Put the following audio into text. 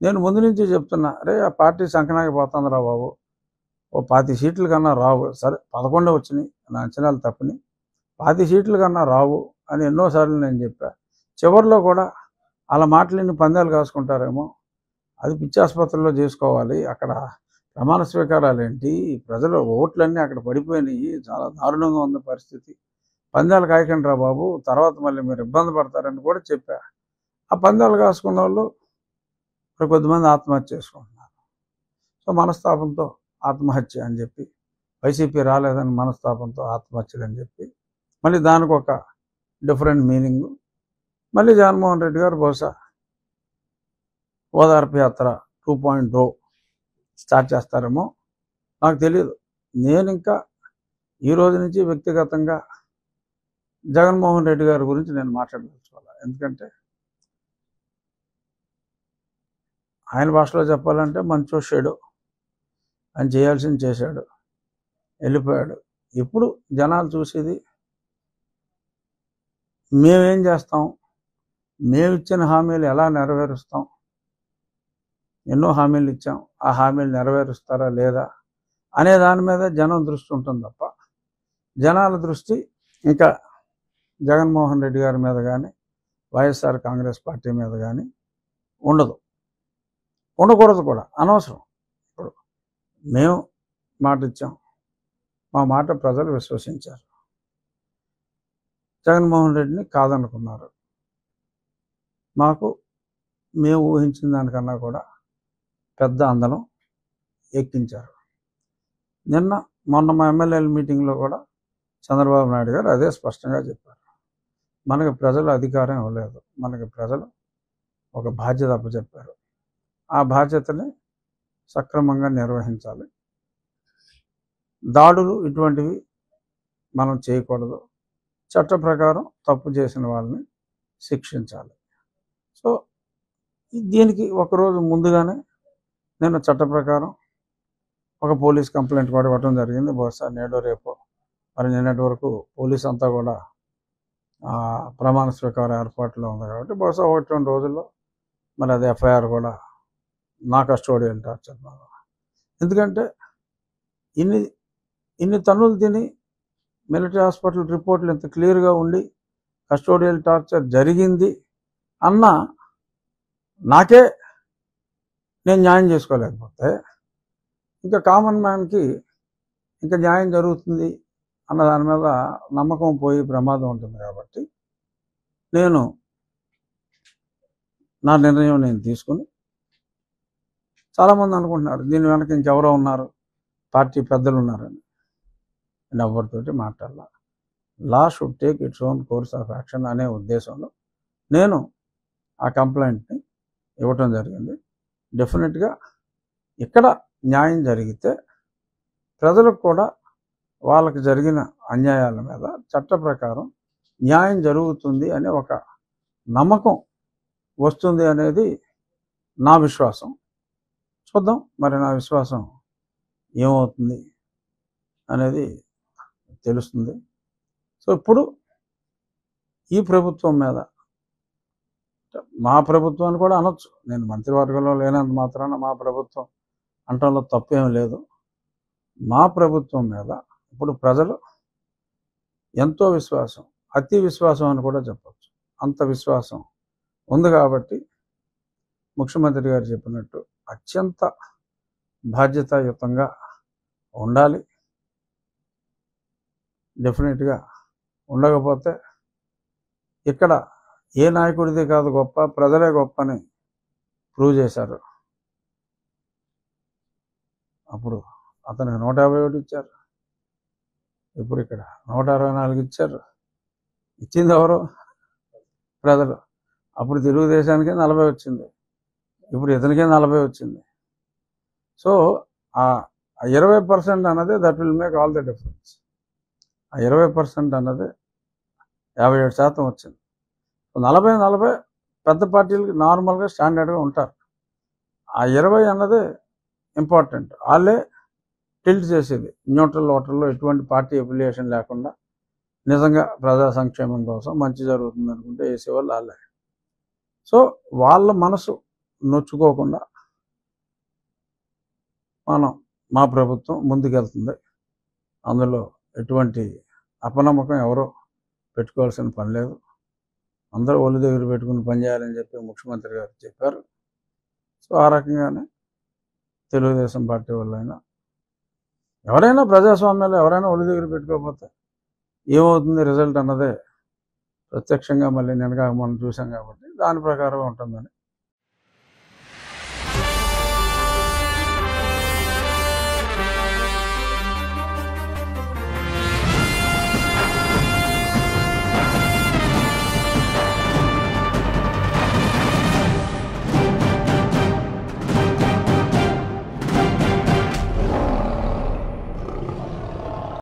నేను ముందు నుంచి చెప్తున్నా, అరే ఆ పార్టీ సంకనాకి పోతుందిరా బాబు, ఓ 25 సీట్ల కన్నా రావు, సరే 11 వచ్చినాయి, నా అంచనాలు తప్పని, 25 సీట్ల కన్నా రావు అని ఎన్నోసార్లు నేను చెప్పా. చివరిలో కూడా అలా మాటలని పందాలు కాసుకుంటారేమో, అది పిచ్చి ఆసుపత్రిలో చేసుకోవాలి, అక్కడ ప్రమాణ స్వీకారాలు ఏంటి, ప్రజల ఓట్లన్నీ అక్కడ పడిపోయినాయి, చాలా దారుణంగా ఉంది పరిస్థితి, పందాలు కాయకండి రా బాబు, తర్వాత మళ్ళీ మీరు ఇబ్బంది పడతారని కూడా చెప్పా. ఆ పందాలు కాసుకున్న వాళ్ళు ఇప్పుడు కొద్దిమంది ఆత్మహత్య చేసుకుంటున్నారు. సో మనస్తాపంతో ఆత్మహత్య అని చెప్పి, వైసీపీ రాలేదని మనస్తాపంతో ఆత్మహత్యలు అని చెప్పి, మళ్ళీ దానికి ఒక డిఫరెంట్ మీనింగ్. మళ్ళీ జగన్మోహన్ రెడ్డి గారు బహుశా ఓదార్పు యాత్ర 2.0 స్టార్ట్ చేస్తారేమో, నాకు తెలియదు. నేను ఇంకా ఈ రోజు నుంచి వ్యక్తిగతంగా జగన్మోహన్ రెడ్డి గారి గురించి నేను మాట్లాడదలుచుకోవాలి. ఎందుకంటే ఆయన భాషలో చెప్పాలంటే మంచో షేడో, ఆయన చేయాల్సింది చేశాడు, వెళ్ళిపోయాడు. ఇప్పుడు జనాలు చూసేది మేమేం చేస్తాం, మేమిచ్చిన హామీలు ఎలా నెరవేరుస్తాం, ఎన్నో హామీలు ఇచ్చాం, ఆ హామీలు నెరవేరుస్తారా లేదా అనే దాని మీద జనం దృష్టి ఉంటుంది తప్ప, జనాల దృష్టి ఇంకా జగన్మోహన్ రెడ్డి గారి మీద కానీ వైఎస్ఆర్ కాంగ్రెస్ పార్టీ మీద కానీ ఉండదు, ఉండకూడదు కూడా, అనవసరం. ఇప్పుడు మేము మాట ఇచ్చాం, మా మాట ప్రజలు విశ్వసించారు, జగన్మోహన్ రెడ్డిని కాదనుకున్నారు, మాకు మేము ఊహించిన దానికన్నా కూడా పెద్ద అందలం ఎక్కించారు. మొన్న మా ఎమ్మెల్యేల మీటింగ్లో కూడా చంద్రబాబు నాయుడు గారు అదే స్పష్టంగా చెప్పారు, మనకి ప్రజలు అధికారం ఇవ్వలేదు, మనకి ప్రజలు ఒక బాధ్యత అప్పచెప్పారు, ఆ బాధ్యతని సక్రమంగా నిర్వహించాలి, దాడులు ఇటువంటివి మనం చేయకూడదు, చట్ట ప్రకారం తప్పు చేసిన వాళ్ళని శిక్షించాలి. సో దీనికి ఒకరోజు ముందుగానే నేను చట్ట ప్రకారం ఒక పోలీస్ కంప్లైంట్ కూడా ఇవ్వడం జరిగింది. బహుశా నేడో రేపో, మరి నిన్నటి వరకు పోలీస్ అంతా కూడా ప్రమాణ స్వీకార ఏర్పాట్లో ఉంది కాబట్టి బహుశా 1-2 రోజుల్లో మరి అది ఎఫ్ఐఆర్ కూడా నా కస్టోడియల్ టార్చర్ మీద. ఎందుకంటే ఇన్ని తన్నులు తిని మిలిటరీ హాస్పిటల్ రిపోర్ట్లు ఇంత క్లియర్గా ఉండి కస్టోడియల్ టార్చర్ జరిగింది అన్న నాకే నేను న్యాయం చేసుకోలేకపోతే ఇంకా కామన్ మ్యాన్కి ఇంకా న్యాయం జరుగుతుంది అన్న దాని మీద నమ్మకం పోయి ప్రమాదం ఉంటుంది. కాబట్టి నేను నా నిర్ణయం నేను తీసుకుని, చాలామంది అనుకుంటున్నారు దీని వెనక ఇంకెవరో ఉన్నారు, పార్టీ పెద్దలు ఉన్నారని. నేను ఎవరితోటి మాట్లాడాల, law should take its own course of action అనే ఉద్దేశంలో నేను ఆ కంప్లైంట్ని ఇవ్వటం జరిగింది. డెఫినెట్గా ఇక్కడ న్యాయం జరిగితే ప్రజలకు కూడా వాళ్ళకి జరిగిన అన్యాయాల మీద చట్ట ప్రకారం న్యాయం జరుగుతుంది అనే ఒక నమ్మకం వస్తుంది అనేది నా విశ్వాసం. చూద్దాం మరి నా విశ్వాసం ఏమవుతుంది అనేది తెలుస్తుంది. సో ఇప్పుడు ఈ ప్రభుత్వం మీద, మా ప్రభుత్వాన్ని కూడా అనొచ్చు, నేను మంత్రివర్గంలో లేనంత మాత్రాన మా ప్రభుత్వం అంటంలో తప్పేం లేదు. మా ప్రభుత్వం మీద ఇప్పుడు ప్రజలు ఎంతో విశ్వాసం, అతి విశ్వాసం అని కూడా చెప్పచ్చు, అంత విశ్వాసం ఉంది. కాబట్టి ముఖ్యమంత్రి గారు చెప్పినట్టు అత్యంత బాధ్యతాయుతంగా ఉండాలి. డెఫినెట్గా ఉండకపోతే ఇక్కడ ఏ నాయకుడిది కాదు గొప్ప, ప్రజలే గొప్ప అని ప్రూవ్ చేశారు. అప్పుడు అతనికి 151 ఇచ్చారు, ఇప్పుడు ఇక్కడ 164 ఇచ్చారు. ఇచ్చింది ఎవరు? ప్రజలు. అప్పుడు తెలుగుదేశానికి 40 వచ్చింది, ఇప్పుడు ఇతనికే 40 వచ్చింది. సో ఆ 20% అన్నది that will make all the difference. ఆ 20% అన్నది 57% వచ్చింది. 40 పెద్ద పార్టీలకి నార్మల్గా స్టాండర్డ్గా ఉంటారు. ఆ 20 అన్నది ఇంపార్టెంట్. వాళ్ళే టిల్ట్ చేసేది, న్యూట్రల్ ఓటర్లో ఎటువంటి పార్టీ అఫిలియేషన్ లేకుండా నిజంగా ప్రజా సంక్షేమం కోసం మంచి జరుగుతుంది అనుకుంటే వేసేవాళ్ళు వాళ్ళే. సో వాళ్ళ మనసు నొచ్చుకోకుండా మా ప్రభుత్వం ముందుకెళ్తుంది. అందులో ఎటువంటి అపనమ్మకం ఎవరో పెట్టుకోవాల్సిన పని లేదు. అందరూ ఒళ్ళు దగ్గర పెట్టుకుని పనిచేయాలని చెప్పి ముఖ్యమంత్రి గారు చెప్పారు. సో ఆ రకంగానే తెలుగుదేశం పార్టీ వాళ్ళైనా ఎవరైనా ప్రజాస్వామ్యంలో ఎవరైనా ఒళ్ళు దగ్గర పెట్టుకోకపోతే ఏమవుతుంది రిజల్ట్ అన్నదే ప్రత్యక్షంగా మళ్ళీ నిన్నగా మనం చూసాం కాబట్టి దాని ప్రకారం ఉంటుందని